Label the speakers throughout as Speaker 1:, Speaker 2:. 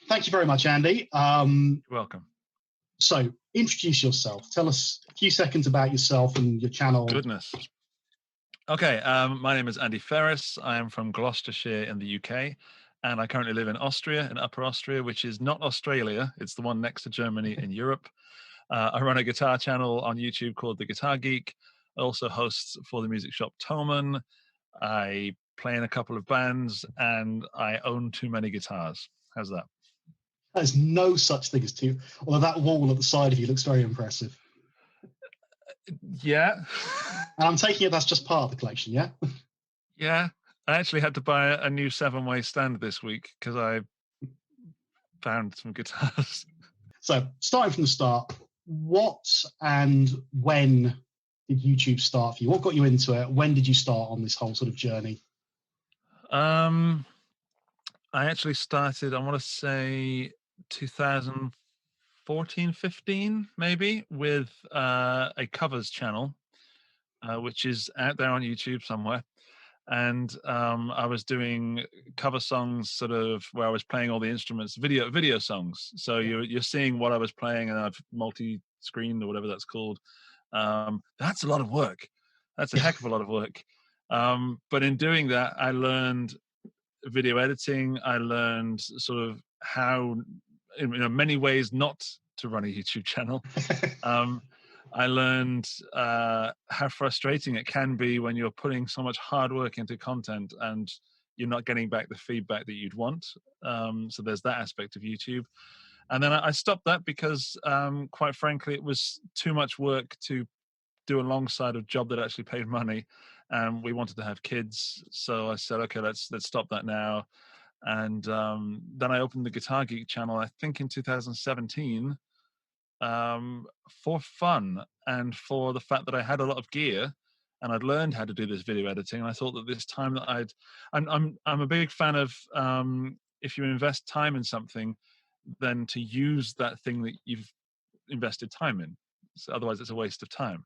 Speaker 1: Thank you very much, Andy.
Speaker 2: You're welcome.
Speaker 1: So, introduce yourself. Tell us a few seconds about yourself and your channel.
Speaker 2: Goodness. Okay, my name is Andy Ferris. I am from Gloucestershire in the UK, and I currently live in Austria, in Upper Austria, which is not Australia. It's the one next to Germany in Europe. I run a guitar channel on YouTube called the Guitar Geek. I also host for the music shop Toman. I play in a couple of bands, and I own too many guitars. How's that?
Speaker 1: There's no such thing as two. Although that wall at the side of you looks very impressive.
Speaker 2: Yeah.
Speaker 1: And I'm taking it that's just part of the collection, yeah?
Speaker 2: Yeah. I actually had to buy a new 7-way stand this week because I found some guitars.
Speaker 1: So, starting from the start, what and when did YouTube start for you? What got you into it? When did you start on this whole sort of journey?
Speaker 2: I actually started, I want to say 2014, 15, maybe, with a covers channel, which is out there on YouTube somewhere. And I was doing cover songs, sort of where I was playing all the instruments, video songs. So you're seeing what I was playing, and I've multi-screened or whatever that's called. That's a lot of work. That's a heck of a lot of work. But in doing that, I learned video editing. I learned sort of how, in many ways, not to run a YouTube channel. I learned how frustrating it can be when you're putting so much hard work into content and you're not getting back the feedback that you'd want. So there's that aspect of YouTube. And then I stopped that because, quite frankly, it was too much work to do alongside a job that actually paid money. And we wanted to have kids. So I said, okay, let's stop that now. And then I opened the Guitar Geek channel, I think in 2017, for fun and for the fact that I had a lot of gear and I'd learned how to do this video editing. And I thought that this time that I'm a big fan of, if you invest time in something, then to use that thing that you've invested time in. So otherwise it's a waste of time.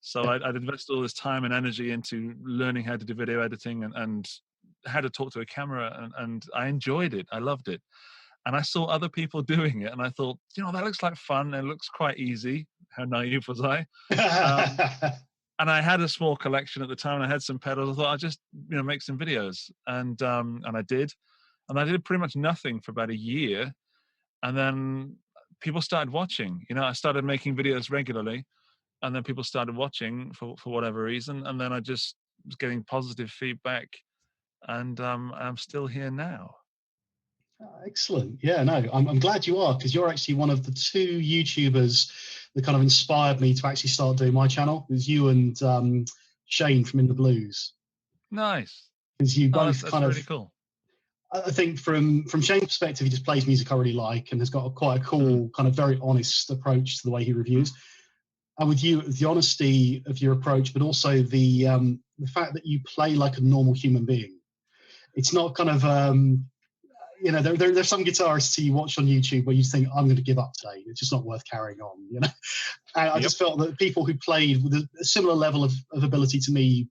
Speaker 2: So I'd invested all this time and energy into learning how to do video editing and how to talk to a camera, and I enjoyed it. I loved it. And I saw other people doing it, and I thought, that looks like fun. It looks quite easy. How naive was I? And I had a small collection at the time, and I had some pedals. I thought I'd just, make some videos, and I did. And I did pretty much nothing for about a year, and then people started watching. I started making videos regularly, and then people started watching for whatever reason, and then I just was getting positive feedback, and I'm still here now.
Speaker 1: Excellent. Yeah, no, I'm glad you are, because you're actually one of the two YouTubers that kind of inspired me to actually start doing my channel. It was you and Shane from In the Blues.
Speaker 2: Nice.
Speaker 1: Because you both
Speaker 2: that's
Speaker 1: kind of
Speaker 2: really cool.
Speaker 1: I think from Shane's perspective, he just plays music I really like and has got quite a cool, kind of very honest approach to the way he reviews. And with you, the honesty of your approach, but also the fact that you play like a normal human being. It's not kind of there's some guitarists you watch on YouTube where you think, I'm going to give up today. It's just not worth carrying on. And I just felt that people who played with a similar level of ability to me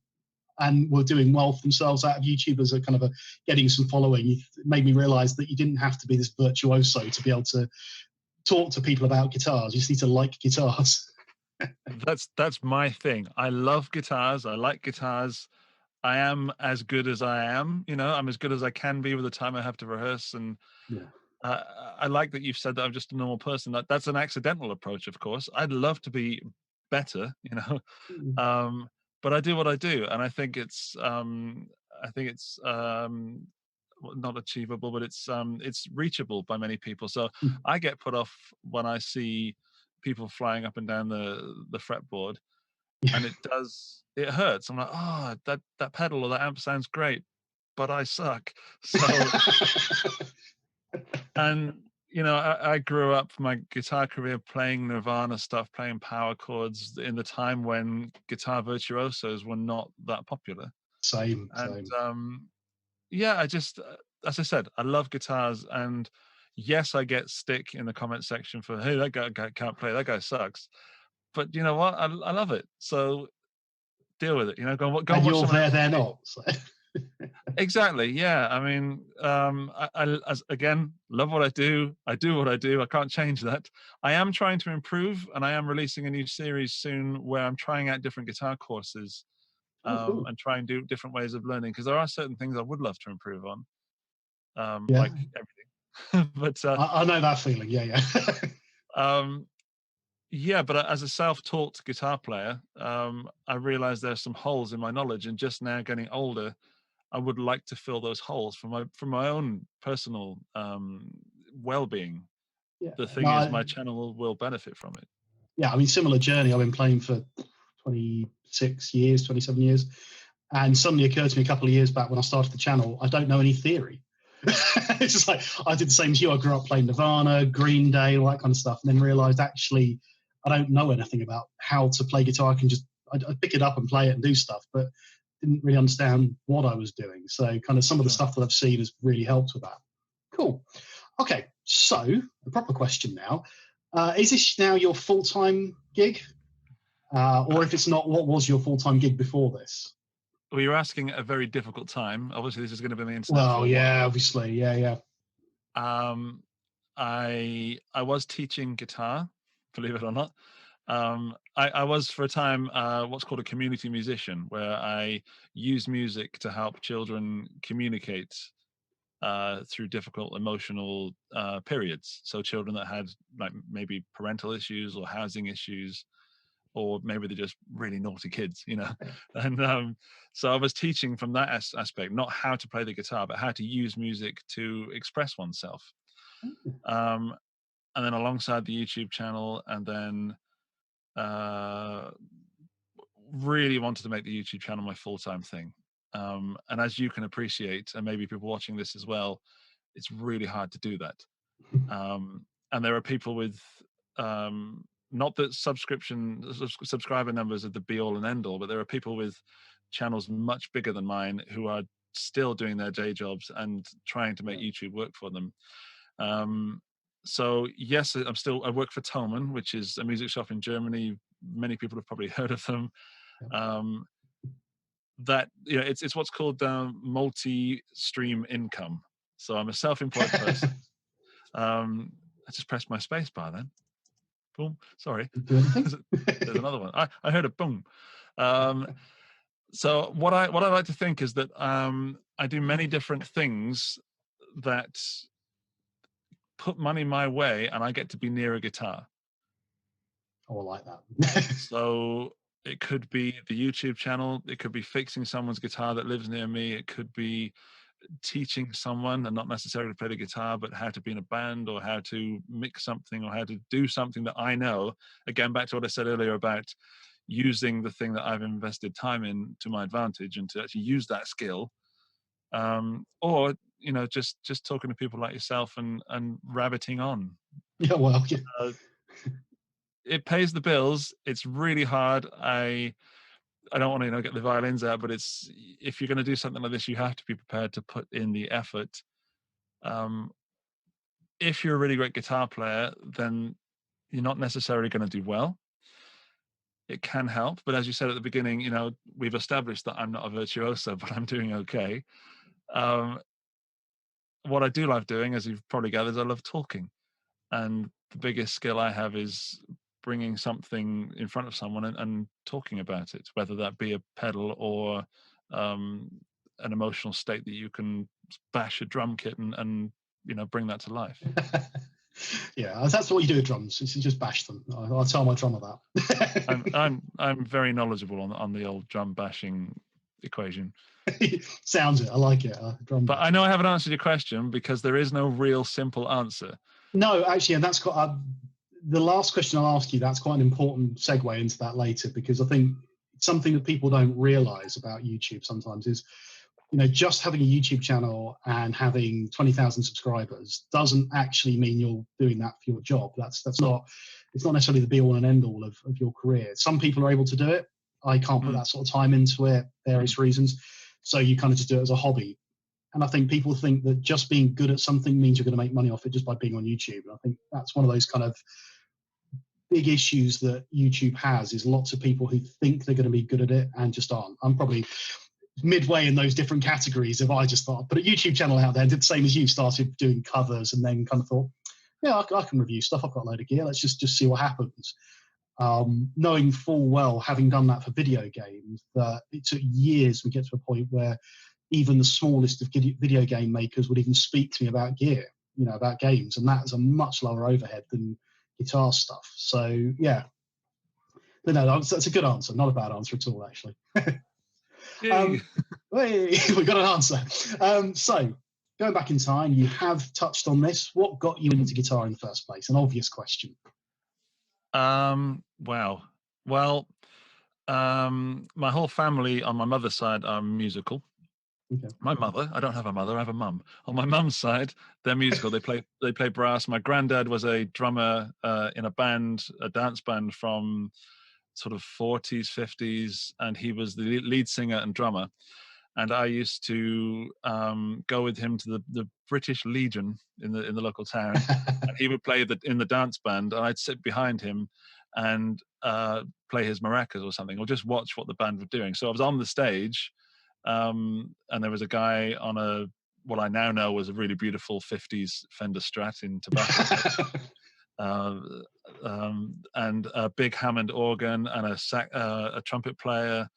Speaker 1: and were doing well for themselves out of YouTube as a kind of getting some following, it made me realize that you didn't have to be this virtuoso to be able to talk to people about guitars. You just need to like guitars.
Speaker 2: That's my thing. I love guitars. I like guitars. I am as good as I am. I'm as good as I can be with the time I have to rehearse. And I like that you've said that I'm just a normal person. That's an accidental approach, of course. I'd love to be better, but I do what I do, and I think it's not achievable, but it's reachable by many people. So I get put off when I see people flying up and down the fretboard, and it hurts. I'm like, oh, that pedal or that amp sounds great, but I suck. So and I grew up my guitar career playing Nirvana stuff, playing power chords in the time when guitar virtuosos were not that popular.
Speaker 1: Same.
Speaker 2: I just, as I said, I love guitars, and yes, I get stick in the comment section for, hey, that guy can't play, that guy sucks. But you know what? I love it. So deal with it. Go
Speaker 1: and you're there, they're not. So.
Speaker 2: Exactly. Yeah. I mean, again, love what I do. I do what I do. I can't change that. I am trying to improve, and I am releasing a new series soon where I'm trying out different guitar courses,
Speaker 1: Oh, cool.
Speaker 2: and try and do different ways of learning, because there are certain things I would love to improve on,
Speaker 1: Yeah,
Speaker 2: like everything. But
Speaker 1: I know that feeling. Yeah, yeah.
Speaker 2: um, yeah, but as a self-taught guitar player, I realized there's some holes in my knowledge, and just now getting older, I would like to fill those holes for my own personal well-being.
Speaker 1: Yeah.
Speaker 2: The thing is,
Speaker 1: No,
Speaker 2: my channel will benefit from it.
Speaker 1: yeah, I mean, similar journey. I've been playing for 26 years, 27 years. And suddenly occurred to me a couple of years back when I started the channel, I don't know any theory. It's just like, I did the same as you. I grew up playing Nirvana, Green Day, all that kind of stuff, and then realized actually I don't know anything about how to play guitar. I'd pick it up and play it and do stuff, but didn't really understand what I was doing. So kind of some of the
Speaker 2: Sure.
Speaker 1: stuff that I've seen has really helped with that. Cool. Okay, so a proper question now. Is this now your full-time gig? Or if it's not, what was your full-time gig before this?
Speaker 2: Well, you're asking at a very difficult time. Obviously, this is going to be on the internet for
Speaker 1: Well,
Speaker 2: a
Speaker 1: yeah,
Speaker 2: while.
Speaker 1: obviously. Yeah, yeah.
Speaker 2: Um, I was teaching guitar, believe it or not. I was for a time what's called a community musician, where I use music to help children communicate through difficult emotional periods. So children that had like maybe parental issues or housing issues, or maybe they're just really naughty kids, you know. And so I was teaching from that aspect, not how to play the guitar, but how to use music to express oneself. Um, and then alongside the YouTube channel, and then uh, really wanted to make the YouTube channel my full-time thing. And as you can appreciate, and maybe people watching this as well, it's really hard to do that. And there are people with not that subscriber numbers are the be all and end all, but there are people with channels much bigger than mine who are still doing their day jobs and trying to make YouTube work for them. So yes, I work for Thomann, which is a music shop in Germany. Many people have probably heard of them. Um, that it's what's called multi-stream income. So I'm a self-employed person. I just pressed my space bar then. Boom. Sorry.
Speaker 1: Do anything?
Speaker 2: There's another one. I heard a boom. So what I like to think is that I do many different things that put money my way, and I get to be near a guitar.
Speaker 1: Oh, I like that.
Speaker 2: So it could be the YouTube channel. It could be fixing someone's guitar that lives near me. It could be teaching someone, and not necessarily play the guitar, but how to be in a band, or how to mix something, or how to do something that I know. Again, back to what I said earlier about using the thing that I've invested time in to my advantage, and to actually use that skill. Or just talking to people like yourself, and rabbiting on.
Speaker 1: Yeah, well, yeah.
Speaker 2: It pays the bills. It's really hard. I don't want to get the violins out, but if you're going to do something like this, you have to be prepared to put in the effort. Um, if you're a really great guitar player, then you're not necessarily going to do well. It can help, but as you said at the beginning, we've established that I'm not a virtuoso, but I'm doing okay. What I do love doing, as you've probably gathered, is I love talking. And the biggest skill I have is bringing something in front of someone and talking about it, whether that be a pedal or an emotional state that you can bash a drum kit and bring that to life.
Speaker 1: Yeah, that's what you do with drums. You just bash them. I tell my drummer that.
Speaker 2: I'm very knowledgeable on the old drum bashing equation.
Speaker 1: Sounds it. I like it.
Speaker 2: But I know I haven't answered your question, because there is no real simple answer.
Speaker 1: No, actually, and that's quite the last question I'll ask you. That's quite an important segue into that later, because I think something that people don't realize about YouTube sometimes is, just having a YouTube channel and having 20,000 subscribers doesn't actually mean you're doing that for your job. It's not necessarily the be all and end all of your career. Some people are able to do it. I can't put that sort of time into it, various reasons. So you kind of just do it as a hobby. And I think people think that just being good at something means you're going to make money off it just by being on YouTube. And I think that's one of those kind of big issues that YouTube has, is lots of people who think they're going to be good at it and just aren't. I'm probably midway in those different categories if I just thought I'd put a YouTube channel out there and did the same as you, started doing covers, and then kind of thought, yeah, I can review stuff. I've got a load of gear. Let's just see what happens. Knowing full well, having done that for video games, that it took years to get to a point where even the smallest of video game makers would even speak to me about gear, about games, and that is a much lower overhead than guitar stuff. So yeah, but no, that's a good answer, not a bad answer at all, actually.
Speaker 2: Yay.
Speaker 1: We got an answer. So going back in time, you have touched on this. What got you into guitar in the first place? An obvious question.
Speaker 2: Wow. Well, my whole family on my mother's side are musical.
Speaker 1: Okay.
Speaker 2: My mother, I don't have a mother, I have a mum. On my mum's side, they're musical. They play brass. My granddad was a drummer in a band, a dance band from sort of 40s, 50s, and he was the lead singer and drummer. And I used to go with him to the British Legion in the local town. And he would play in the dance band, and I'd sit behind him and play his maracas or something, or just watch what the band were doing. So I was on the stage, and there was a guy on what I now know was a really beautiful 50s Fender Strat in tobacco. And a big Hammond organ and a trumpet player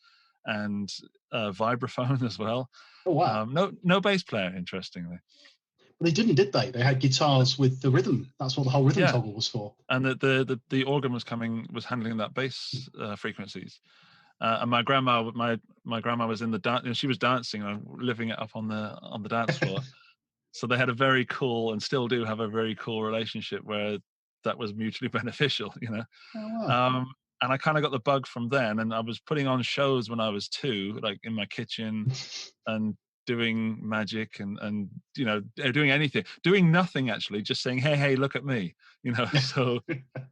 Speaker 2: and a vibraphone as well.
Speaker 1: Oh wow!
Speaker 2: No bass player, interestingly.
Speaker 1: They didn't, did they? They had guitars with the rhythm. That's what the whole rhythm toggle was for.
Speaker 2: And the organ was handling that bass frequencies. And my grandma was in the dance. She was dancing and living it up on the dance floor. So they had a very cool, and still do have a very cool relationship where that was mutually beneficial,
Speaker 1: Oh, wow.
Speaker 2: And I kind of got the bug from then, and I was putting on shows when I was 2, like in my kitchen and doing magic and doing anything, doing nothing, actually, just saying, hey, look at me, so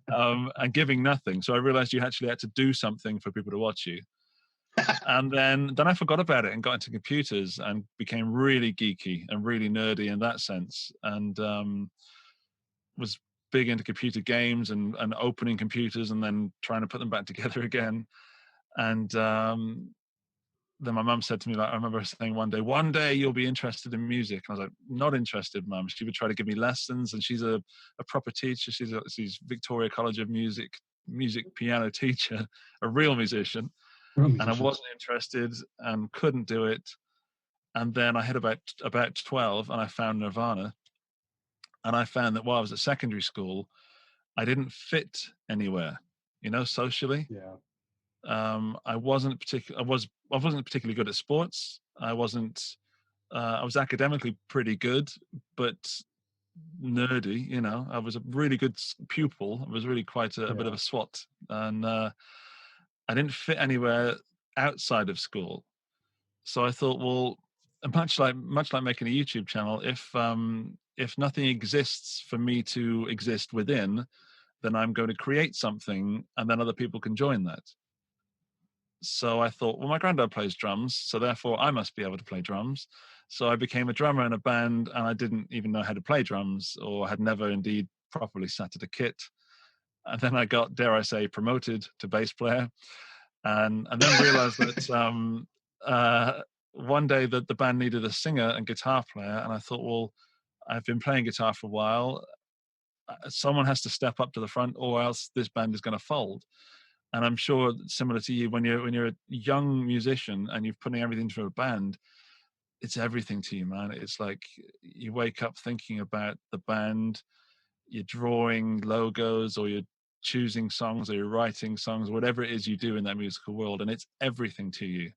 Speaker 2: and giving nothing. So I realized you actually had to do something for people to watch you. And then I forgot about it and got into computers and became really geeky and really nerdy in that sense, and was big into computer games and opening computers and then trying to put them back together again. And then my mum said to me, like, I remember saying one day you'll be interested in music. And I was like, not interested, Mum. She would try to give me lessons, and she's a proper teacher. She's Victoria College of Music piano teacher, a real musician. And I wasn't interested and couldn't do it. And then I hit about 12 and I found Nirvana. And I found that while I was at secondary school, I didn't fit anywhere, socially.
Speaker 1: Yeah.
Speaker 2: I wasn't particularly good at sports. I was academically pretty good, but nerdy. I was a really good pupil. I was really quite a bit of a swot, and I didn't fit anywhere outside of school. So I thought, well, much like making a YouTube channel, if nothing exists for me to exist within, then I'm going to create something, and then other people can join that. So I thought, well, my granddad plays drums, so therefore I must be able to play drums. So I became a drummer in a band, and I didn't even know how to play drums, or had never indeed properly sat at a kit. And then I got, dare I say, promoted to bass player, and then realized that one day that the band needed a singer and guitar player, and I thought, well, I've been playing guitar for a while. Someone has to step up to the front, or else this band is going to fold. And I'm sure, similar to you, when you're a young musician and you're putting everything through a band, it's everything to you, man. It's like you wake up thinking about the band, you're drawing logos, or you're choosing songs, or you're writing songs, whatever it is you do in that musical world, and it's everything to you.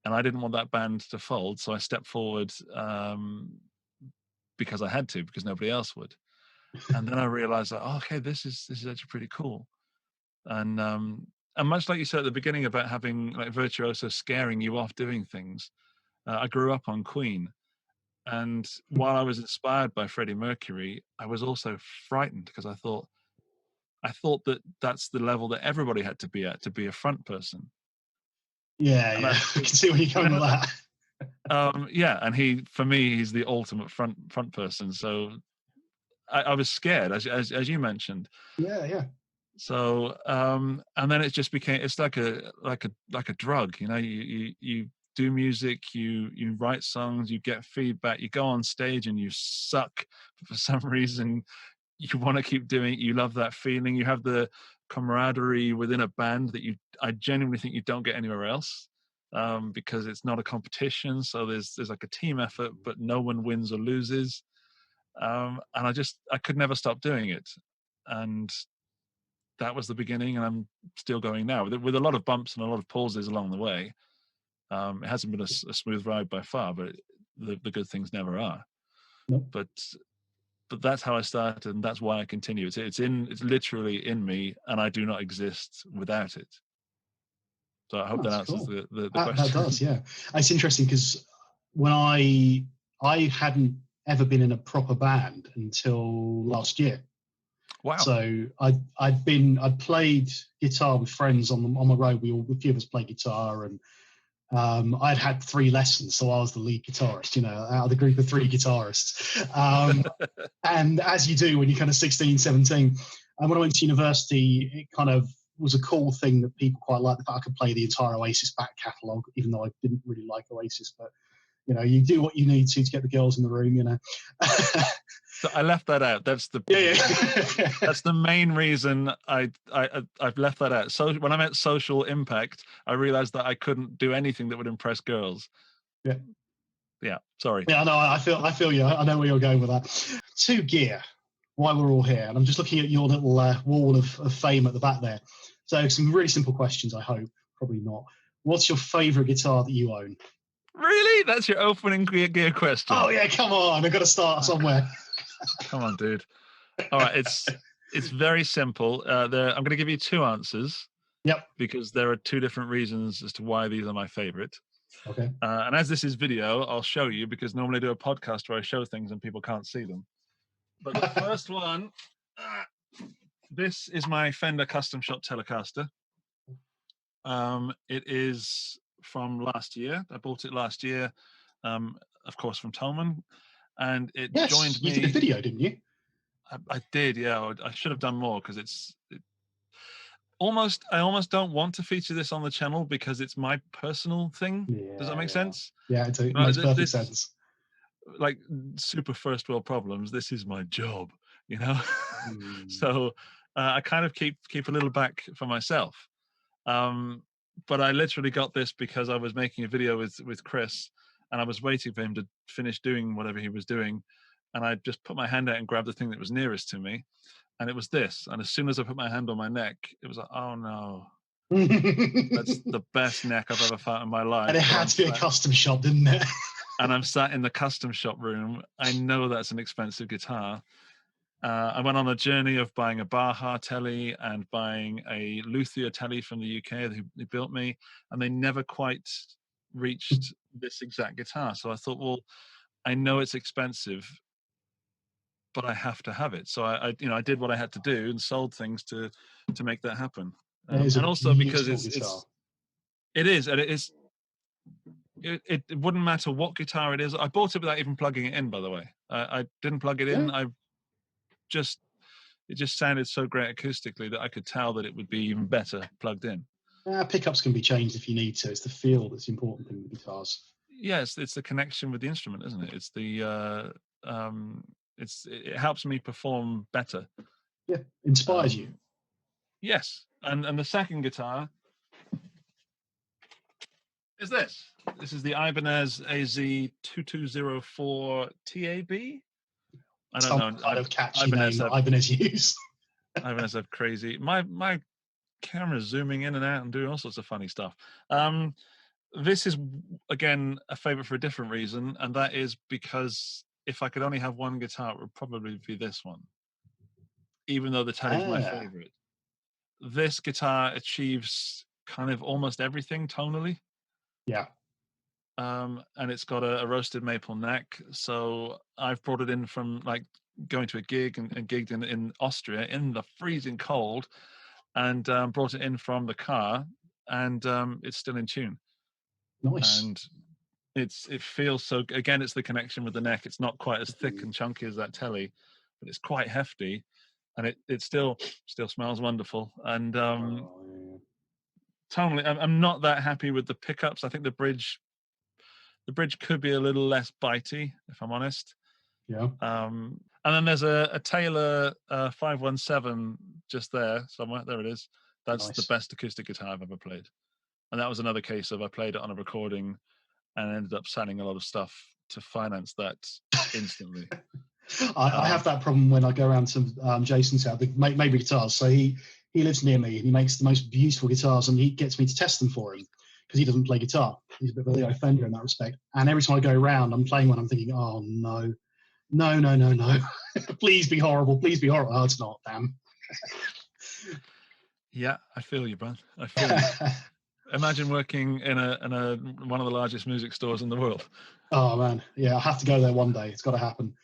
Speaker 2: And I didn't want that band to fold, so I stepped forward because I had to, because nobody else would. And then I realized that, okay, this is actually pretty cool. And much like you said at the beginning about having like virtuoso scaring you off doing things, I grew up on Queen, and while I was inspired by Freddie Mercury, I was also frightened, because I thought that that's the level that everybody had to be at to be a front person.
Speaker 1: Yeah, I can see where you're going with that.
Speaker 2: And he's the ultimate front person. So I was scared, as you mentioned.
Speaker 1: Yeah.
Speaker 2: So and then it just became, it's like a drug, you do music, you write songs, you get feedback, you go on stage and you suck, but for some reason you want to keep doing it. You love that feeling. You have the camaraderie within a band that I genuinely think you don't get anywhere else, because it's not a competition. So there's like a team effort, but no one wins or loses. And I could never stop doing it. And that was the beginning, and I'm still going now with a lot of bumps and a lot of pauses along the way. It hasn't been a smooth ride by far, but the good things never are.
Speaker 1: Nope.
Speaker 2: But that's how I started, and that's why I continue. It's literally in me, and I do not exist without it. So I hope that answers
Speaker 1: cool.
Speaker 2: the question.
Speaker 1: That does, yeah. It's interesting because when I hadn't ever been in a proper band until last year.
Speaker 2: Wow.
Speaker 1: So I'd played guitar with friends on my road. A few of us played guitar, and I'd had 3 lessons, so I was the lead guitarist, out of the group of 3 guitarists. And as you do when you're kind of 16, 17, and when I went to university, it kind of was a cool thing that people quite liked, the fact I could play the entire Oasis back catalogue, even though I didn't really like Oasis, but you do what you need to get the girls in the room,
Speaker 2: So I left that out. That's the that's the main reason I've left that out. So when I meant social impact, I realized that I couldn't do anything that would impress girls. Yeah. Sorry.
Speaker 1: Yeah, no, I feel you. I know where you're going with that. To gear, why we're all here, and I'm just looking at your little wall of fame at the back there. So some really simple questions. I hope, probably not. What's your favourite guitar that you own?
Speaker 2: Really? That's your opening gear question?
Speaker 1: Oh yeah, come on! I've got to start somewhere.
Speaker 2: Come on, dude. All right, it's very simple. I'm going to give you 2 answers.
Speaker 1: Yep.
Speaker 2: Because there are 2 different reasons as to why these are my favorite.
Speaker 1: Okay.
Speaker 2: And as this is video, I'll show you, because normally I do a podcast where I show things and people can't see them. But the first one, this is my Fender Custom Shop Telecaster. It is from last year. I bought it last year, of course, from Tolman, and it joined me.
Speaker 1: You did a video, didn't you?
Speaker 2: I did, yeah. I should have done more, because I almost don't want to feature this on the channel because it's my personal thing.
Speaker 1: Yeah,
Speaker 2: Does that make sense?
Speaker 1: Yeah, it makes perfect sense.
Speaker 2: Like super first world problems. This is my job, So I kind of keep a little back for myself. But I literally got this because I was making a video with Chris, and I was waiting for him to finish doing whatever he was doing, and I just put my hand out and grabbed the thing that was nearest to me, and it was this. And as soon as I put my hand on my neck, it was like, oh no, that's the best neck I've ever felt in my life.
Speaker 1: And it had to be a custom shop, didn't it?
Speaker 2: And I'm sat in the custom shop room. I know that's an expensive guitar. I went on a journey of buying a Baja telly and buying a Luthier telly from the UK who built me, and they never quite reached this exact guitar. So I thought, well, I know it's expensive, but I have to have it. So I did what I had to do and sold things to make that happen. And also because it wouldn't matter what guitar it is. I bought it without even plugging it in, by the way. I didn't plug it in. It just sounded so great acoustically that I could tell that it would be even better plugged in.
Speaker 1: Pickups can be changed if you need to. It's the feel that's the important thing with guitars.
Speaker 2: Yes, it's the connection with the instrument, isn't it? It's the it helps me perform better.
Speaker 1: Yeah, inspires you.
Speaker 2: Yes, and the second guitar is this. This is the Ibanez AZ2204 TAB. I don't know.
Speaker 1: Kind of catchy name Ibanez use.
Speaker 2: Ibanez have crazy. My camera's zooming in and out and doing all sorts of funny stuff. This is again a favorite for a different reason, and that is because if I could only have one guitar, it would probably be this one. Even though the telly's my favorite. This guitar achieves kind of almost everything tonally.
Speaker 1: Yeah.
Speaker 2: And it's got a roasted maple neck. So I've brought it in from like going to a gig and gigged in Austria in the freezing cold, and brought it in from the car, and it's still in tune.
Speaker 1: Nice.
Speaker 2: And it feels so. Again, it's the connection with the neck. It's not quite as thick and chunky as that telly, but it's quite hefty, and it still smells wonderful. And tonally, I'm not that happy with the pickups. I think the bridge The bridge could be a little less bitey, if I'm honest.
Speaker 1: Yeah.
Speaker 2: And then there's a Taylor 517 just there somewhere. There it is. That's the
Speaker 1: Nice.
Speaker 2: best acoustic guitar I've ever played. And that was another case of I played it on a recording and ended up selling a lot of stuff to finance that instantly.
Speaker 1: I have that problem when I go around to Jason's house, maybe guitars. So he lives near me and he makes the most beautiful guitars, and he gets me to test them for him because he doesn't play guitar. He's a bit of a Leo Fender in that respect. And every time I go around, I'm playing one, I'm thinking, oh no, please be horrible, please be horrible. Oh, it's not, damn.
Speaker 2: Yeah, I feel you, Brad. I feel you. Imagine working in a one of the largest music stores in the world.
Speaker 1: Oh man, yeah, I have to go there one day. It's got to happen.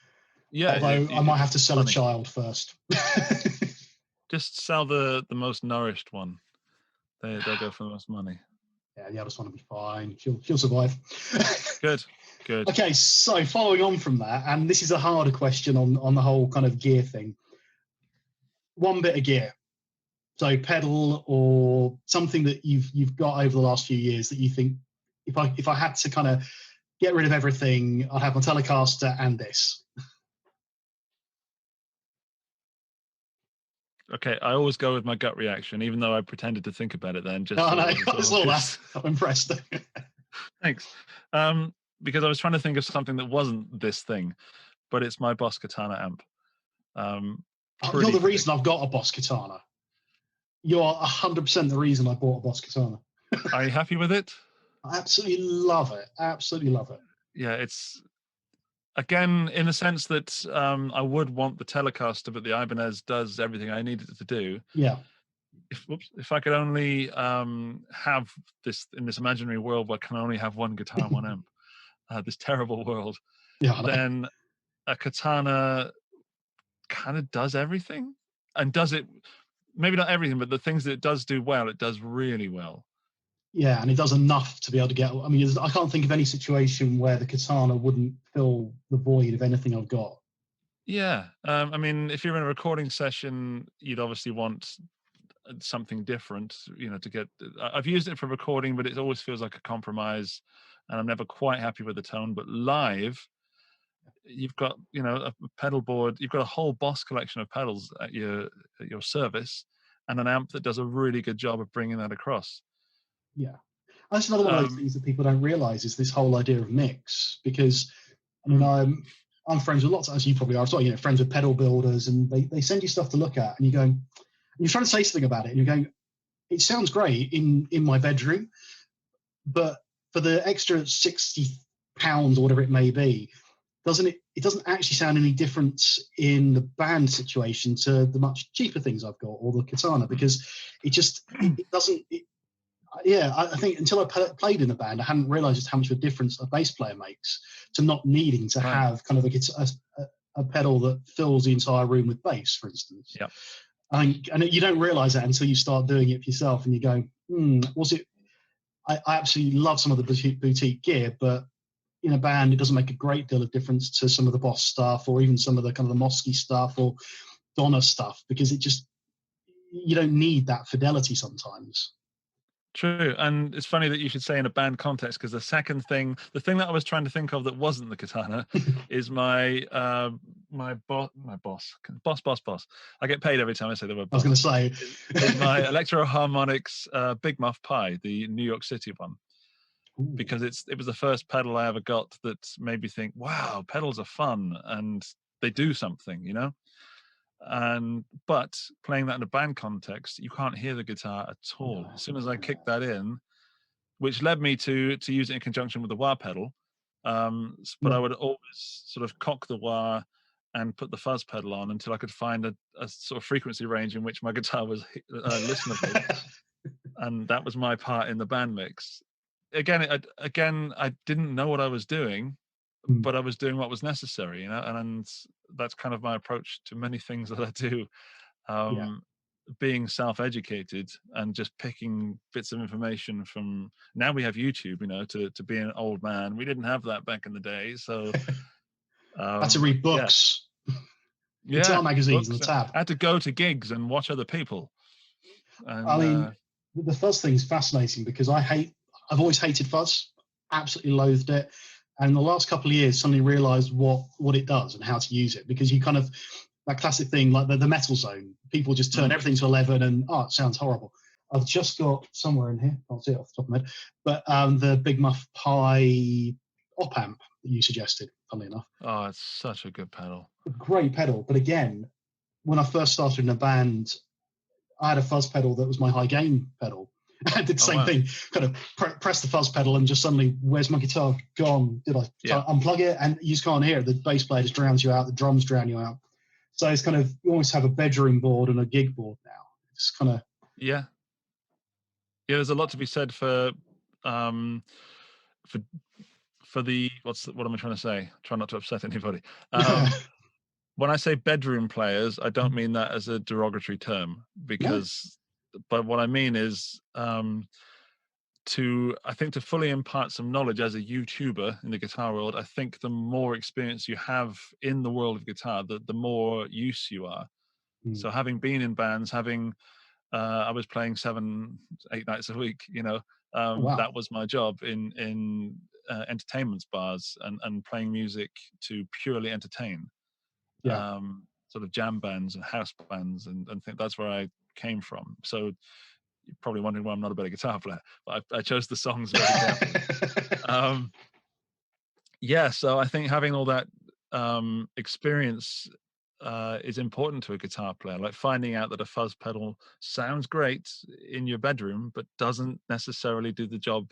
Speaker 2: Yeah,
Speaker 1: although I might have to sell a child first.
Speaker 2: Just sell the most nourished one. They'll go for the most money.
Speaker 1: Yeah, the others want to be fine. She'll survive.
Speaker 2: Good.
Speaker 1: Okay, so following on from that, and this is a harder question on the whole kind of gear thing. One bit of gear, so pedal or something that you've got over the last few years that you think, if I had to kind of get rid of everything, I'd have my Telecaster and this.
Speaker 2: Okay, I always go with my gut reaction, even though I pretended to think about it then. Just
Speaker 1: I saw that. I'm impressed.
Speaker 2: Thanks. Because I was trying to think of something that wasn't this thing, but it's my Boss Katana amp.
Speaker 1: You're the reason I've got a Boss Katana. You're 100% the reason I bought a Boss Katana.
Speaker 2: Are you happy with it?
Speaker 1: I absolutely love it. Absolutely love it.
Speaker 2: Yeah, it's, again, in the sense that I would want the Telecaster, but the Ibanez does everything I need it to do.
Speaker 1: Yeah.
Speaker 2: If I could only have this in this imaginary world where I can only have one guitar and one amp, this terrible world, then a Katana kind of does everything, and does it, maybe not everything, but the things that it does do well, it does really well.
Speaker 1: Yeah, and it does enough to be able to get, I mean, I can't think of any situation where the Katana wouldn't fill the void of anything I've got.
Speaker 2: Yeah, I mean, if you're in a recording session, you'd obviously want something different, to get. I've used it for recording, but it always feels like a compromise, and I'm never quite happy with the tone. But live, you've got a pedal board, you've got a whole Boss collection of pedals at your service, and an amp that does a really good job of bringing that across.
Speaker 1: Yeah, that's another one of those things that people don't realize, is this whole idea of mix. Because I mean, I'm friends with lots, as you probably are, friends with pedal builders, and they send you stuff to look at, and you go, you're trying to say something about it, and you're going, it sounds great in my bedroom, but for the extra £60 or whatever it may be, it doesn't actually sound any different in the band situation to the much cheaper things I've got, or the Katana, because it doesn't. I think until I played in a band, I hadn't realised just how much of a difference a bass player makes to not needing to have kind of a pedal that fills the entire room with bass, for instance.
Speaker 2: Yeah.
Speaker 1: And you don't realise that until you start doing it for yourself, and you go, was it? I absolutely love some of the boutique gear, but in a band, it doesn't make a great deal of difference to some of the Boss stuff, or even some of the kind of the Mosky stuff or Donna stuff, because you don't need that fidelity sometimes.
Speaker 2: True, and it's funny that you should say in a band context, because the thing that I was trying to think of that wasn't the Katana is my boss. I get paid every time I say the word boss.
Speaker 1: I was going to say
Speaker 2: is my Electro Harmonix Big Muff Pi, the New York City one. Ooh. Because it was the first pedal I ever got that made me think, wow, pedals are fun and they do something, but playing that in a band context, you can't hear the guitar at all. As soon as I kicked that in, which led me to use it in conjunction with the wah pedal, but I would always sort of cock the wah and put the fuzz pedal on until I could find a sort of frequency range in which my guitar was listenable. And that was my part in the band mix. Again, I didn't know what I was doing, but I was doing what was necessary, and that's kind of my approach to many things that I do. Being self-educated and just picking bits of information from, now we have YouTube, to be an old man. We didn't have that back in the day, so
Speaker 1: I had to read books. Guitar magazines on the tab.
Speaker 2: I had to go to gigs and watch other people. And,
Speaker 1: I mean, the fuzz thing is fascinating because I've always hated fuzz. absolutely loathed it. And in the last couple of years, suddenly realised what it does and how to use it, because you kind of, that classic thing like the metal zone. People just turn everything to 11 and it sounds horrible. I've just got somewhere in here, can't see it off the top of my head, but the Big Muff Pi op amp that you suggested, funnily enough.
Speaker 2: Oh, it's such a good pedal.
Speaker 1: Great pedal, but again, when I first started in a band, I had a fuzz pedal that was my high gain pedal. I did the same thing, kind of press the fuzz pedal and just suddenly, where's my guitar gone? Did I unplug it? And you just can't hear it. The bass player just drowns you out, the drums drown you out. So it's kind of, you almost have a bedroom board and a gig board now. It's kind of...
Speaker 2: Yeah, there's a lot to be said for the, what am I trying to say? Try not to upset anybody. When I say bedroom players, I don't mean that as a derogatory term, because, but what I mean is to fully impart some knowledge as a YouTuber in the guitar world. I think the more experience you have in the world of guitar, the more use you are. So having been in bands, I was playing 7-8 nights a week, that was my job in entertainment bars and playing music to purely entertain. Sort of jam bands and house bands, and think that's where I came from. So you're probably wondering why I'm not a better guitar player, but I chose the songs very carefully. So I think having all that experience is important to a guitar player, like finding out that a fuzz pedal sounds great in your bedroom but doesn't necessarily do the job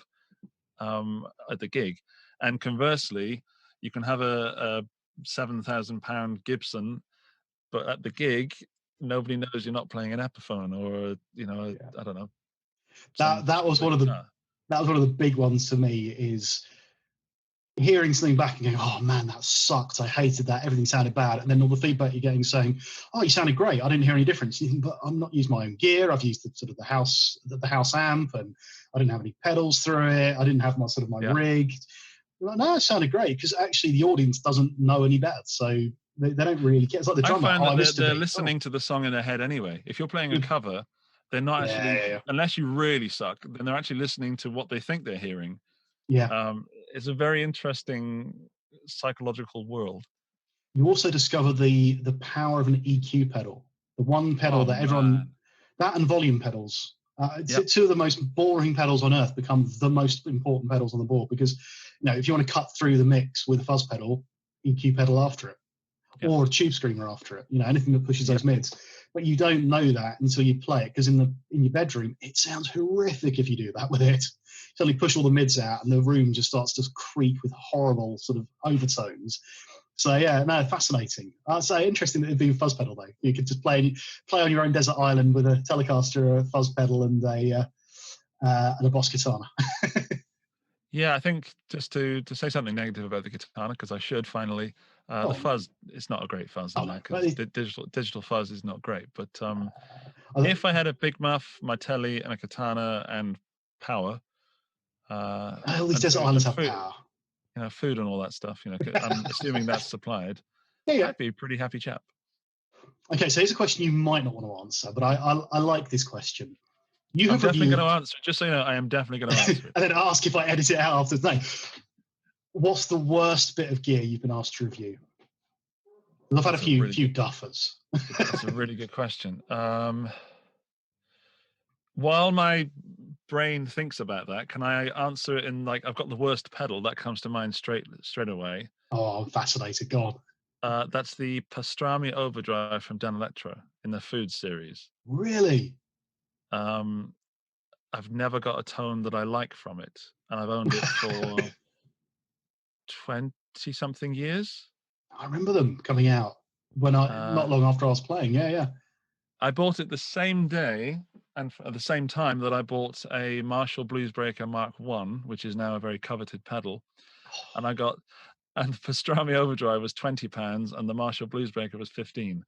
Speaker 2: at the gig. And conversely, you can have a £7,000 Gibson, but at the gig nobody knows you're not playing an Epiphone or I don't know.
Speaker 1: That was one of the big ones to me, is hearing something back and going, oh man, that sucked, I hated that, everything sounded bad, and then all the feedback you're getting saying, oh, you sounded great, I didn't hear any difference. You think, but I'm not using my own gear, I've used the house amp, and I didn't have any pedals through it, I didn't have my rig. Like, no, it sounded great, because actually the audience doesn't know any better, so they don't really care. It's like the drummer.
Speaker 2: I find that they're listening to the song in their head anyway. If you're playing a cover, they're not actually, unless you really suck, then they're actually listening to what they think they're hearing. It's a very interesting psychological world.
Speaker 1: You also discover the power of an EQ pedal, the one pedal that everyone, that and volume pedals. Two of the most boring pedals on earth become the most important pedals on the board, because if you want to cut through the mix with a fuzz pedal, EQ pedal after it, or a tube screamer after it, anything that pushes those mids. But you don't know that until you play it, because in your bedroom it sounds horrific if you do that with it. Suddenly push all the mids out and the room just starts to creak with horrible sort of overtones. So fascinating. I'd say interesting that it'd be a fuzz pedal though. You could just play on your own desert island with a Telecaster, a fuzz pedal, and a Boss Katana.
Speaker 2: Yeah, I think just to say something negative about the Katana, because I should finally. The fuzz is not a great fuzz on that, because digital fuzz is not great. But if I had a Big Muff, my Telly, and a Katana and power,
Speaker 1: all these desert islands have power.
Speaker 2: Food and all that stuff. I'm assuming that's supplied. I'd be a pretty happy chap.
Speaker 1: Okay, so here's a question you might not want to answer, but I like this question.
Speaker 2: I'm definitely going to answer it. Just so you know, I am definitely going to answer it.
Speaker 1: And then ask if I edit it out after today. What's the worst bit of gear you've been asked to review? I've had a few duffers.
Speaker 2: That's a really good question. While my brain thinks about that, can I answer it in I've got the worst pedal that comes to mind straight away?
Speaker 1: Oh, I'm fascinated. God.
Speaker 2: That's the Pastrami Overdrive from Danelectro in the Food series.
Speaker 1: Really?
Speaker 2: I've never got a tone that I like from it, and I've owned it for 20-something years.
Speaker 1: I remember them coming out when not long after I was playing. Yeah.
Speaker 2: I bought it the same day and at the same time that I bought a Marshall Bluesbreaker Mark I, which is now a very coveted pedal. And the Pastrami Overdrive was £20 and the Marshall Bluesbreaker was 15,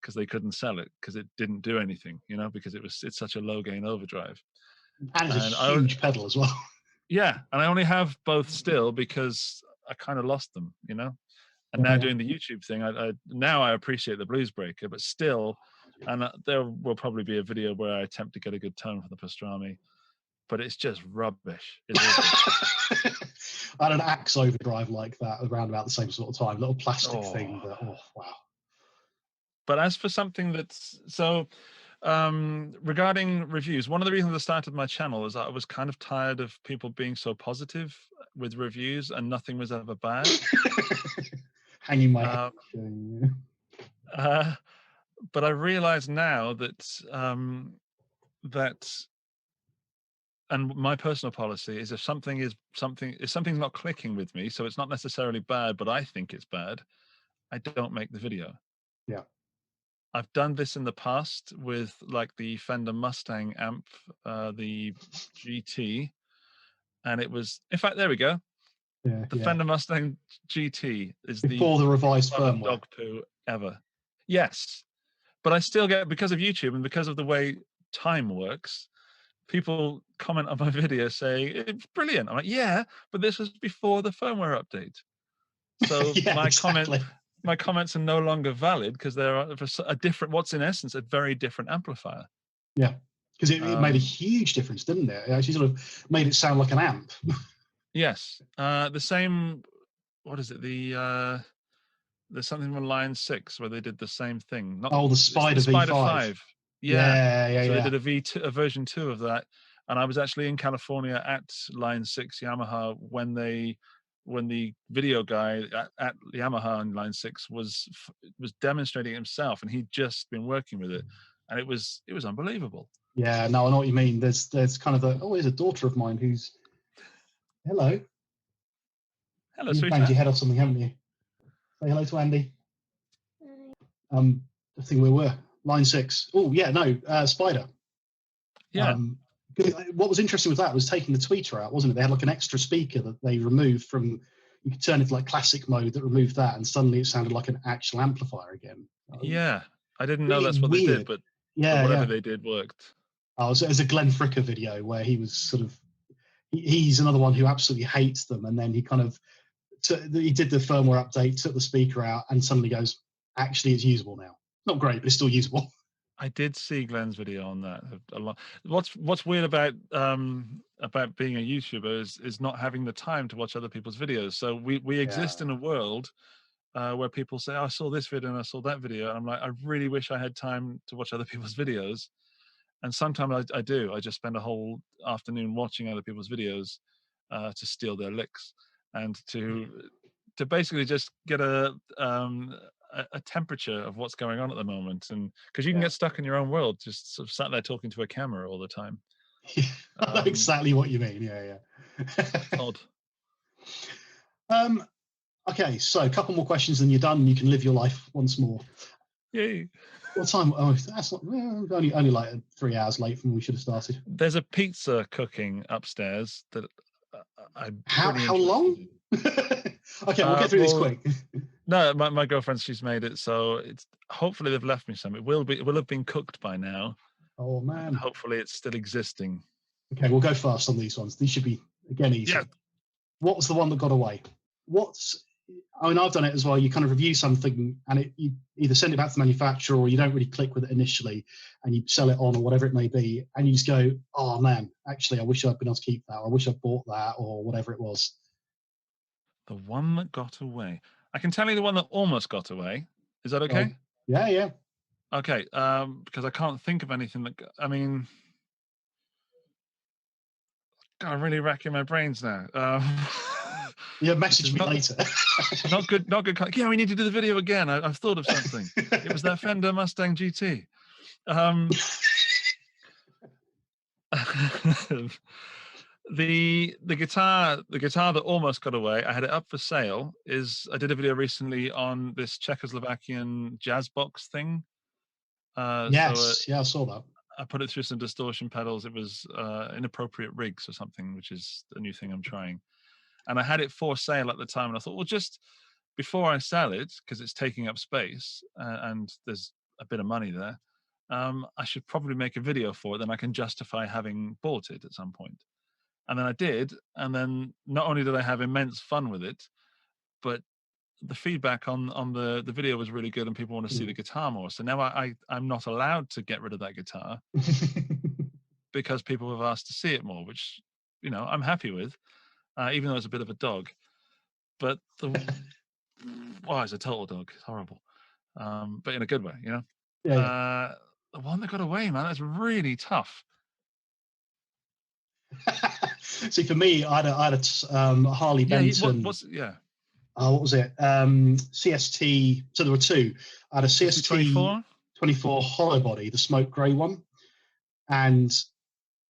Speaker 2: because they couldn't sell it because it didn't do anything, because it's such a low gain overdrive.
Speaker 1: And it's a huge pedal as well.
Speaker 2: Yeah, and I only have both still because I kind of lost them, And now doing the YouTube thing, I appreciate the Bluesbreaker, but still, and there will probably be a video where I attempt to get a good tone for the Pastrami, but it's just rubbish.
Speaker 1: I had an Axe overdrive like that around about the same sort of time, little plastic thing. But wow.
Speaker 2: But as for something that's so, regarding reviews, one of the reasons I started my channel is I was kind of tired of people being so positive with reviews and nothing was ever bad.
Speaker 1: Hanging my head.
Speaker 2: But I realize now that and my personal policy is if something's not clicking with me, so it's not necessarily bad, but I think it's bad, I don't make the video.
Speaker 1: Yeah.
Speaker 2: I've done this in the past with like the Fender Mustang amp, the GT, and it was, in fact, there we go.
Speaker 1: Yeah,
Speaker 2: the Fender Mustang GT is
Speaker 1: before the revised firmware
Speaker 2: dog poo ever. Yes, but I still get, because of YouTube and because of the way time works, people comment on my video saying it's brilliant. I'm like, yeah, but this was before the firmware update. So my comments are no longer valid because they're a different, what's in essence a very different amplifier.
Speaker 1: Yeah, because it made a huge difference, didn't it? It actually sort of made it sound like an amp.
Speaker 2: Yes, the same. What is it? There's something from Line 6 where they did the same thing.
Speaker 1: The Spider V5.
Speaker 2: Yeah. So they did a version 2 of that, and I was actually in California at Line 6 Yamaha when the video guy at Yamaha on Line 6 was demonstrating himself, and he'd just been working with it, and it was unbelievable.
Speaker 1: Yeah, no, I know what you mean. There's kind of there's a daughter of mine who's hello, you've banged your head off something, haven't you? Say hello to Andy. Hi. I think we were Line 6. Oh yeah, no, Spider.
Speaker 2: Yeah.
Speaker 1: What was interesting with that was taking the tweeter out, wasn't it? They had like an extra speaker that they removed from. You could turn it to like classic mode that removed that, and suddenly it sounded like an actual amplifier again.
Speaker 2: Yeah, I didn't know that's what they did, but whatever they did worked.
Speaker 1: Oh, so there's a Glenn Fricker video where he was sort of, he's another one who absolutely hates them, and then he kind of, he did the firmware update, took the speaker out, and suddenly goes, actually, it's usable now. Not great, but it's still usable.
Speaker 2: I did see Glenn's video on that a lot. What's weird about being a YouTuber is not having the time to watch other people's videos. So we exist in a world where people say, oh, I saw this video and I saw that video, and I'm like, I really wish I had time to watch other people's videos. And sometimes I do. I just spend a whole afternoon watching other people's videos to steal their licks and to basically just get a temperature of what's going on at the moment, and because you can get stuck in your own world, just sort of sat there talking to a camera all the time.
Speaker 1: I know exactly what you mean. Yeah.
Speaker 2: Odd.
Speaker 1: Okay, so a couple more questions and you're done. You can live your life once more.
Speaker 2: Yay.
Speaker 1: What time? Oh, that's not, only like 3 hours late from when we should have started.
Speaker 2: There's a pizza cooking upstairs that
Speaker 1: how long? Okay, we'll get through this quick.
Speaker 2: No, my girlfriend, she's made it, so it's hopefully they've left me some. It will have been cooked by now.
Speaker 1: Oh man!
Speaker 2: Hopefully it's still existing.
Speaker 1: Okay, we'll go fast on these ones. These should be again easy. Yeah. What was the one that got away? I mean, I've done it as well. You kind of review something, and you either send it back to the manufacturer, or you don't really click with it initially, and you sell it on, or whatever it may be, and you just go, "Oh man, actually, I wish I'd been able to keep that. Or I wish I bought that, or whatever it was."
Speaker 2: The one that got away. I can tell you the one that almost got away. Is that okay?
Speaker 1: Yeah.
Speaker 2: Okay, because I can't think of anything that. I mean, God, I'm really racking my brains now.
Speaker 1: Yeah, message me later.
Speaker 2: Not good. Yeah, we need to do the video again. I've thought of something. It was that Fender Mustang GT. The guitar that almost got away, I had it up for sale. I did a video recently on this Czechoslovakian jazz box thing.
Speaker 1: Yes, I saw that.
Speaker 2: I put it through some distortion pedals. It was inappropriate rigs or something, which is a new thing I'm trying. And I had it for sale at the time, and I thought, well, just before I sell it, because it's taking up space and there's a bit of money there, I should probably make a video for it. Then I can justify having bought it at some point. And then I did, and then not only did I have immense fun with it, but the feedback on the video was really good, and people want to see the guitar more. So now I'm not allowed to get rid of that guitar because people have asked to see it more, which I'm happy with. even though it's a bit of a dog. But it's a total dog. It's horrible, but in a good way, you know.
Speaker 1: Yeah.
Speaker 2: The one that got away, man, that's really tough.
Speaker 1: See, for me, I had a Harley Benton. What was it? CST. So there were two. I had a CST 24 hollow body, the smoke grey one, and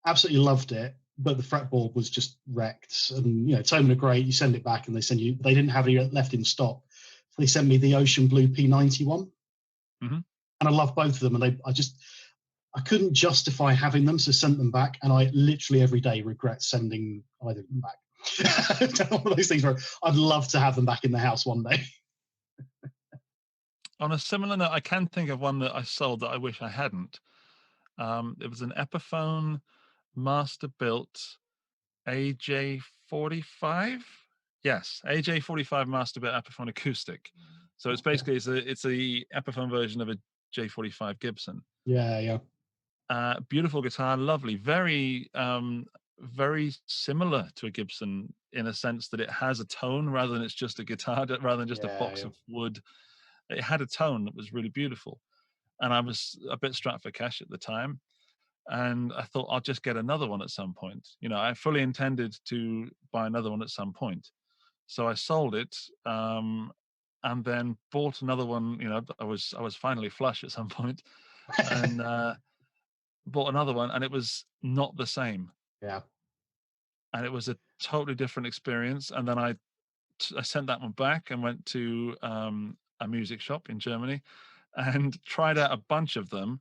Speaker 1: absolutely loved it. But the fretboard was just wrecked, and Toman are great. You send it back, and they send you. They didn't have any left in stock, so they sent me the Ocean Blue P91, and I love both of them. And I couldn't justify having them, so sent them back, and I literally every day regret sending either of them back. One of those things where I'd love to have them back in the house one day.
Speaker 2: On a similar note, I can think of one that I sold that I wish I hadn't. It was an Epiphone master-built AJ45. Yes, AJ45 master-built Epiphone acoustic. So it's basically it's a Epiphone version of a J45 Gibson.
Speaker 1: Yeah.
Speaker 2: Beautiful guitar, lovely, very very similar to a Gibson in a sense that it has a tone rather than it's just a guitar, rather than just a box of wood. It had a tone that was really beautiful, and I was a bit strapped for cash at the time, and I thought I'll just get another one at some point. I fully intended to buy another one at some point, so I sold it, and then bought another one. I was finally flush at some point, and bought another one, and it was not the same.
Speaker 1: Yeah.
Speaker 2: And it was a totally different experience. And then I sent that one back and went to a music shop in Germany and tried out a bunch of them,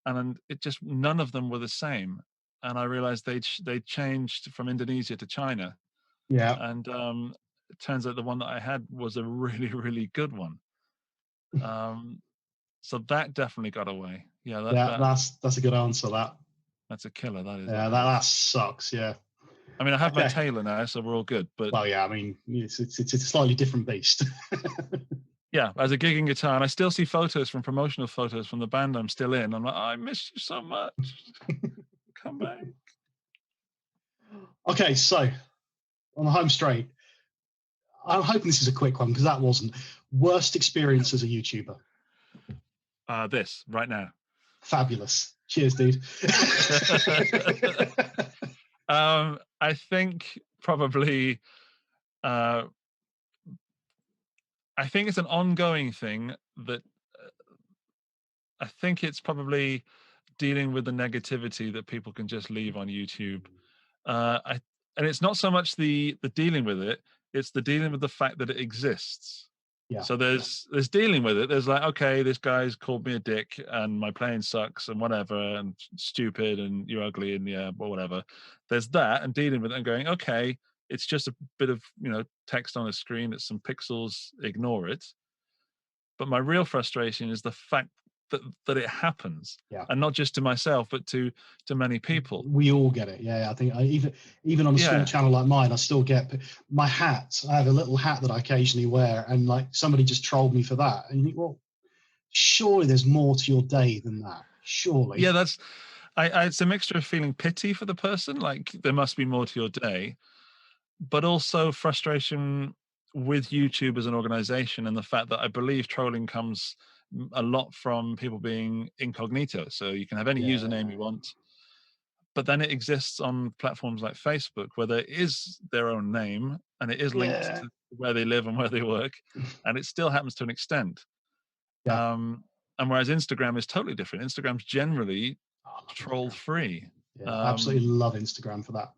Speaker 2: and none of them were the same. And I realized they changed from Indonesia to China.
Speaker 1: Yeah.
Speaker 2: And it turns out the one that I had was a really, really good one. So that definitely got away. Yeah,
Speaker 1: that's a good answer.
Speaker 2: That's a killer. That is.
Speaker 1: Yeah, that sucks. Yeah.
Speaker 2: I mean, I have my Taylor now, so we're all good. But
Speaker 1: well, yeah, I mean, it's a slightly different beast.
Speaker 2: Yeah, as a gigging guitar, and I still see promotional photos from the band I'm still in. I'm like, I miss you so much. Come back.
Speaker 1: Okay, so on the home straight, I'm hoping this is a quick one because that wasn't. Worst experience as a YouTuber?
Speaker 2: This right now.
Speaker 1: Fabulous. Cheers, dude.
Speaker 2: I think probably. I think it's an ongoing thing that I think it's probably dealing with the negativity that people can just leave on YouTube. And it's not so much the dealing with it; it's the dealing with the fact that it exists.
Speaker 1: Yeah.
Speaker 2: So there's dealing with it. There's like, okay, this guy's called me a dick, and my playing sucks, and whatever, and stupid, and you're ugly, and yeah, or whatever. There's that, and dealing with it, and going, okay, it's just a bit of text on a screen. It's some pixels. Ignore it. But my real frustration is the fact that it happens, and not just to myself, but to many people.
Speaker 1: We all get it. Yeah, I think even on a small channel like mine, I still get my hat. I have a little hat that I occasionally wear, and like somebody just trolled me for that. And you think, well, surely there's more to your day than that. Surely.
Speaker 2: Yeah, that's. It's a mixture of feeling pity for the person, like there must be more to your day, but also frustration with YouTube as an organization, and the fact that I believe trolling comes a lot from people being incognito. So you can have any username you want, but then it exists on platforms like Facebook where there is their own name and it is linked to where they live and where they work, and it still happens to an extent. And whereas Instagram is totally different. Instagram's generally troll free.
Speaker 1: Yeah, I absolutely love Instagram for that.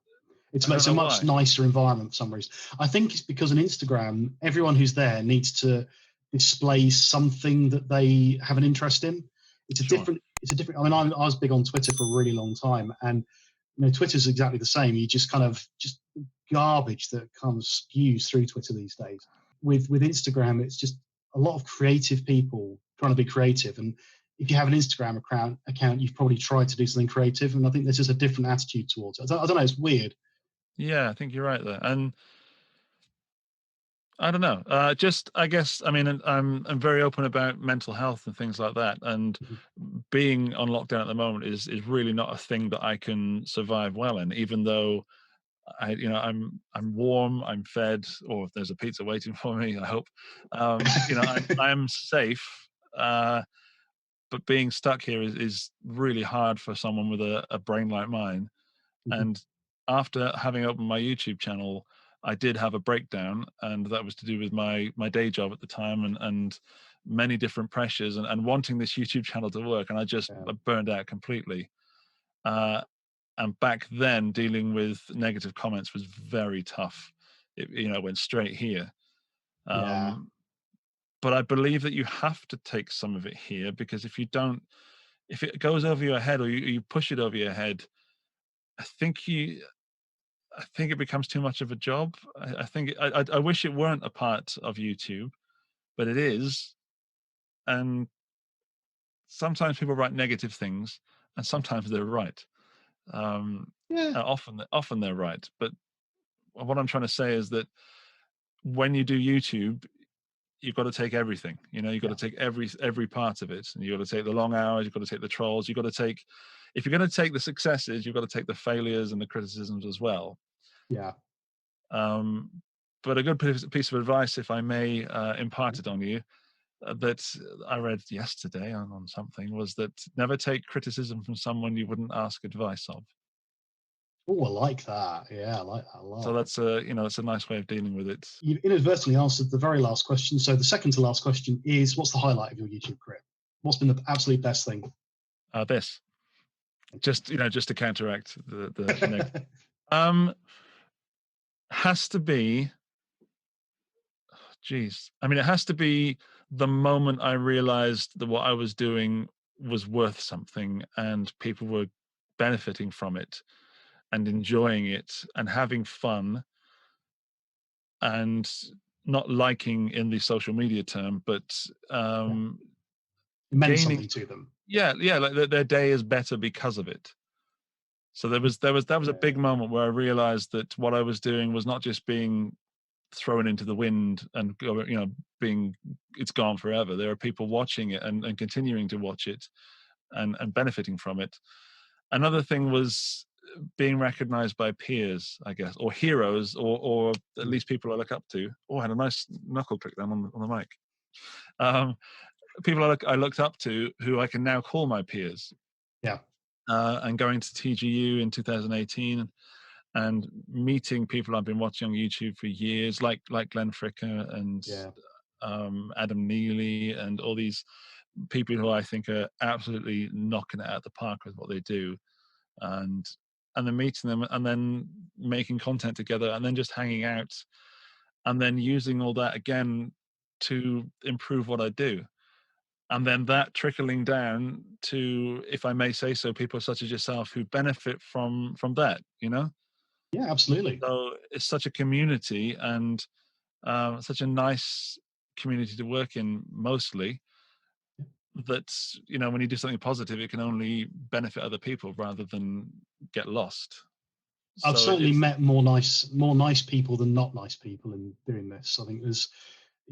Speaker 1: It's a much nicer environment for some reason. I think it's because on Instagram, everyone who's there needs to display something that they have an interest in. It's a different. I mean, I was big on Twitter for a really long time, and Twitter's exactly the same. You just just garbage that spews through Twitter these days. With Instagram, it's just a lot of creative people trying to be creative, and if you have an Instagram account, you've probably tried to do something creative, and I think there's just a different attitude towards it. I don't know. It's weird.
Speaker 2: Yeah, I think you're right there, and I don't know. I guess, I mean, I'm very open about mental health and things like that, and being on lockdown at the moment is really not a thing that I can survive well in, even though I'm warm, I'm fed, or there's a pizza waiting for me, I hope. I'm safe. Uh, but being stuck here is really hard for someone with a brain like mine.
Speaker 1: Mhm.
Speaker 2: And after having opened my YouTube channel, I did have a breakdown, and that was to do with my day job at the time, and many different pressures, and wanting this YouTube channel to work, and I just
Speaker 1: Yeah.
Speaker 2: burned out completely. Uh, and back then, dealing with negative comments was very tough. It went straight here.
Speaker 1: Yeah.
Speaker 2: Um, but I believe that you have to take some of it here, because if you don't, if it goes over your head, or you push it over your head, I think you I think it becomes too much of a job. I wish it weren't a part of YouTube, but it is. And sometimes people write negative things, and sometimes they're right. Um,
Speaker 1: Yeah.
Speaker 2: often they're right. But what I'm trying to say is that when you do YouTube, you've got to take everything. You've got
Speaker 1: Yeah.
Speaker 2: to take every part of it, and you've got to take the long hours. You've got to take the trolls. You've got to take, if you're going to take the successes, you've got to take the failures and the criticisms as well.
Speaker 1: Yeah.
Speaker 2: Um, but a good piece of advice, if I may impart it on you, that I read yesterday on something, was that never take criticism from someone you wouldn't ask advice of.
Speaker 1: Oh, I like that. Yeah, I like that a
Speaker 2: So
Speaker 1: lot.
Speaker 2: that's a nice way of dealing with it.
Speaker 1: You inadvertently answered the very last question. So the second to last question is, what's the highlight of your YouTube career? What's been the absolute best thing?
Speaker 2: This,
Speaker 1: Okay.
Speaker 2: just to counteract the negative. Um, has to be, geez, I mean, it has to be the moment I realized that what I was doing was worth something, and people were benefiting from it and enjoying it and having fun, and not liking in the social media term, but
Speaker 1: Yeah. It meant
Speaker 2: gaining.
Speaker 1: something to them.
Speaker 2: Yeah, like their day is better because of it. So that was a
Speaker 1: Yeah.
Speaker 2: big moment where I realized that what I was doing was not just being thrown into the wind and being, it's gone forever. There are people watching it and continuing to watch it, and benefiting from it. Another thing was being recognized by peers, I guess, or heroes, or at
Speaker 1: Mm.
Speaker 2: least people I look up to. Oh, I had a nice knuckle click then on the mic. Um, People I looked up to, who I can now call my peers.
Speaker 1: Yeah.
Speaker 2: And going to TGU in 2018, and meeting people I've been watching on YouTube for years, like Glenn Fricker and
Speaker 1: Yeah.
Speaker 2: Adam Neely, and all these people who I think are absolutely knocking it out of the park with what they do, and then meeting them, and then making content together, and then just hanging out, and then using all that again to improve what I do. And then that trickling down to, if I may say so, people such as yourself who benefit from that.
Speaker 1: Yeah, absolutely.
Speaker 2: So it's such a community, and such a nice community to work in, mostly, that when you do something positive, it can only benefit other people rather than get lost.
Speaker 1: I've
Speaker 2: So
Speaker 1: certainly
Speaker 2: it's
Speaker 1: met more nice people than not nice people in doing this. I think it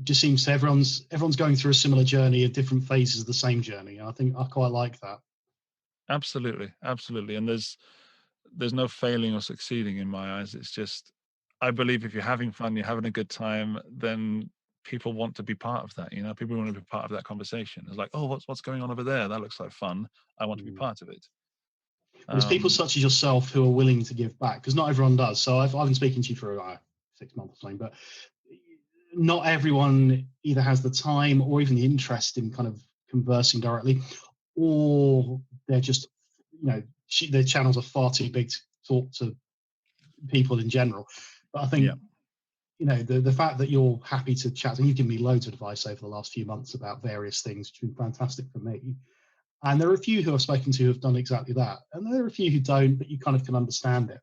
Speaker 1: just seems to everyone's going through a similar journey at different phases of the same journey. And I think I quite like that.
Speaker 2: absolutely, and there's no failing or succeeding in my eyes. It's just, I believe if you're having fun, you're having a good time, then people want to be part of that. People want to be part of that conversation. It's like, oh, what's going on over there? That looks like fun. I want to be
Speaker 1: Mm.
Speaker 2: part of it.
Speaker 1: But it's people
Speaker 2: Um,
Speaker 1: such as yourself who are willing to give back, because not everyone does. So I've been speaking to you for 6 months or something, but not everyone either has the time or even the interest in kind of conversing directly, or they're just, their channels are far too big to talk to people in general. But I think,
Speaker 2: yeah,
Speaker 1: the fact that you're happy to chat, and you've given me loads of advice over the last few months about various things, which has been fantastic for me. And there are a few who I've spoken to who have done exactly that, and there are a few who don't, but you kind of can understand it.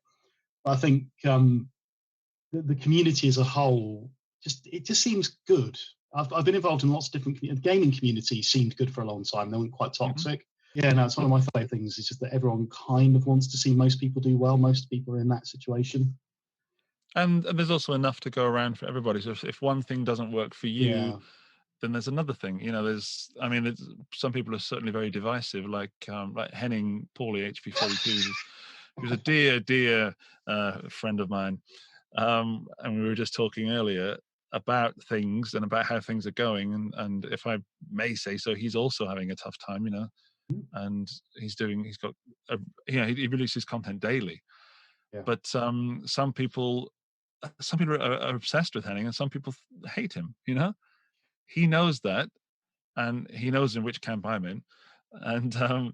Speaker 1: But I think the community as a whole, it just seems good. I've been involved in lots of different gaming communities. Seemed good for a long time. They weren't quite
Speaker 2: hmm
Speaker 1: toxic. Yeah, no, it's one of my favorite things. It's just that everyone kind of wants to see most people do well. Most people are in that situation.
Speaker 2: and there's also enough to go around for everybody. So if one thing doesn't work for you,
Speaker 1: Yeah,
Speaker 2: then there's another thing. There's some people are certainly very divisive, like Henning Pauly HP42. He was a dear friend of mine, and we were just talking earlier about things and about how things are going, and if I may say so, he's also having a tough time, you know, and he's got he releases content daily, but some people are obsessed with Henning and some people hate him, you know. He knows that, and he knows in which camp I'm in, and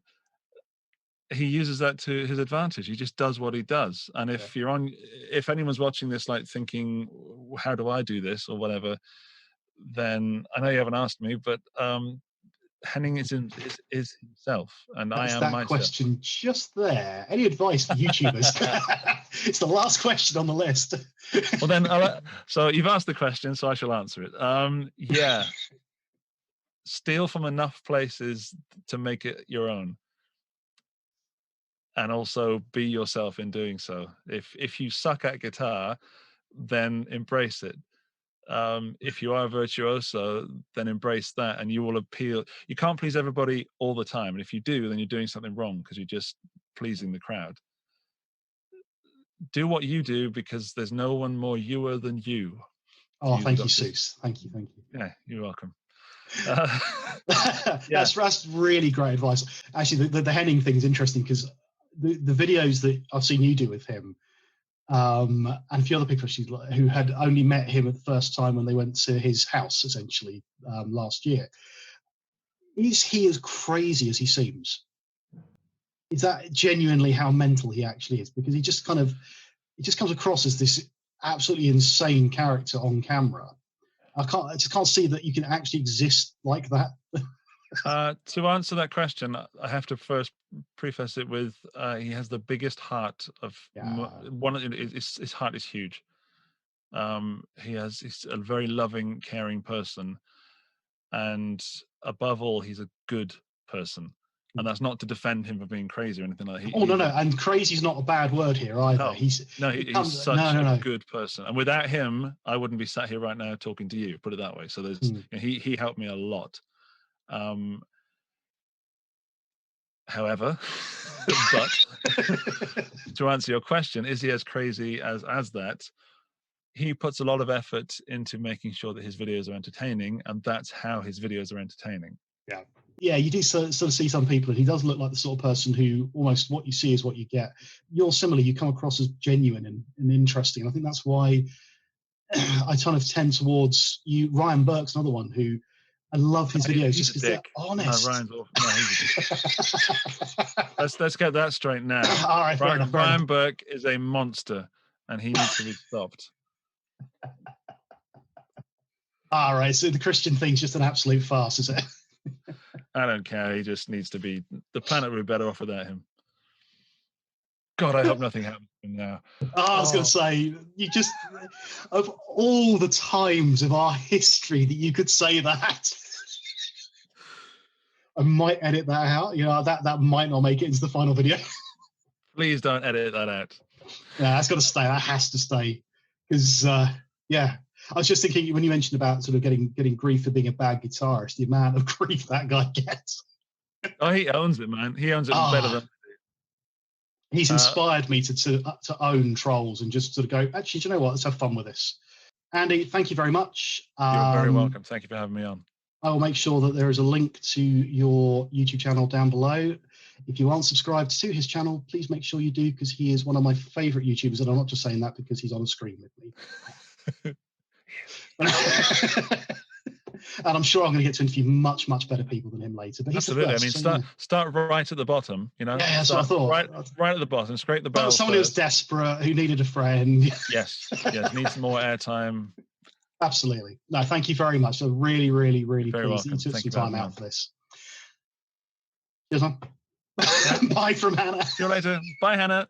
Speaker 2: he uses that to his advantage. He just does what he does. And if anyone's watching this, like thinking, how do I do this or whatever, then I know you haven't asked me, but Henning is himself, and
Speaker 1: That's
Speaker 2: I am
Speaker 1: that
Speaker 2: myself.
Speaker 1: question just there. Any advice for YouTubers? It's the last question on the list.
Speaker 2: Well, then, so you've asked the question, so I shall answer it. Yeah, steal from enough places to make it your own. And also be yourself in doing so. If you suck at guitar, then embrace it. If you are a virtuoso, then embrace that, and you will appeal. You can't please everybody all the time, and if you do, then you're doing something wrong because you're just pleasing the crowd. Do what you do because there's no one more youer than you.
Speaker 1: Oh, thank you, Seuss. Thank you.
Speaker 2: Yeah, you're welcome.
Speaker 1: That's really great advice. Actually, the Henning thing is interesting because the videos that I've seen you do with him, and a few other people who had only met him at the first time when they went to his house, essentially, last year. Is he as crazy as he seems? Is that genuinely how mental he actually is? Because he just comes across as this absolutely insane character on camera. I just can't see that you can actually exist like that.
Speaker 2: To answer that question, I have to first preface it with he has the biggest heart of his heart is huge. He's a very loving, caring person, and above all, he's a good person. And that's not to defend him for being crazy or anything like that.
Speaker 1: No. And crazy is not a bad word here either.
Speaker 2: No, he's such a good person. And without him, I wouldn't be sat here right now talking to you, put it that way. So there's he helped me a lot. However, but to answer your question, is he as crazy as that? He puts a lot of effort into making sure that his videos are entertaining, and that's how his videos are entertaining.
Speaker 1: Yeah, you do sort of see some people, and he does look like the sort of person who almost what you see is what you get. You're similar. You come across as genuine and interesting. And I think that's why I kind of tend towards you. Ryan Burke's another one who I love his videos just because they're honest.
Speaker 2: No, Ryan's awful. No, he's let's get that straight now.
Speaker 1: All right,
Speaker 2: Ryan Burke is a monster, and he needs to be stopped.
Speaker 1: All right, so the Christian thing's just an absolute farce, is it?
Speaker 2: I don't care. He just needs to be. The planet would be better off without him. God, I hope nothing happens to him now.
Speaker 1: I was going to say, you just, of all the times of our history that you could say that, I might edit that out. You know, that might not make it into the final video.
Speaker 2: Please don't edit that out.
Speaker 1: Yeah, that's got to stay. That has to stay. Because, I was just thinking when you mentioned about sort of getting grief for being a bad guitarist, the amount of grief that guy gets.
Speaker 2: Oh, he owns it, man. He owns it better than.
Speaker 1: He's inspired me to own trolls and just sort of go, actually, do you know what? Let's have fun with this. Andy, thank you very much.
Speaker 2: You're very welcome. Thank you for having me on.
Speaker 1: I will make sure that there is a link to your YouTube channel down below. If you aren't subscribed to his channel, please make sure you do, because he is one of my favorite YouTubers. And I'm not just saying that because he's on the screen with me. And I'm sure I'm going to get to interview much better people than him later. But
Speaker 2: absolutely. I mean, start right at the bottom. You know,
Speaker 1: that's what I thought.
Speaker 2: Right at the bottom. Scrape the bell.
Speaker 1: Someone who was desperate, who needed a friend.
Speaker 2: Yes, needs some more airtime.
Speaker 1: Absolutely. No, thank you very much. I'm really pleased that you took some time out for this. Cheers, man. Bye from Hannah.
Speaker 2: See you later. Bye, Hannah.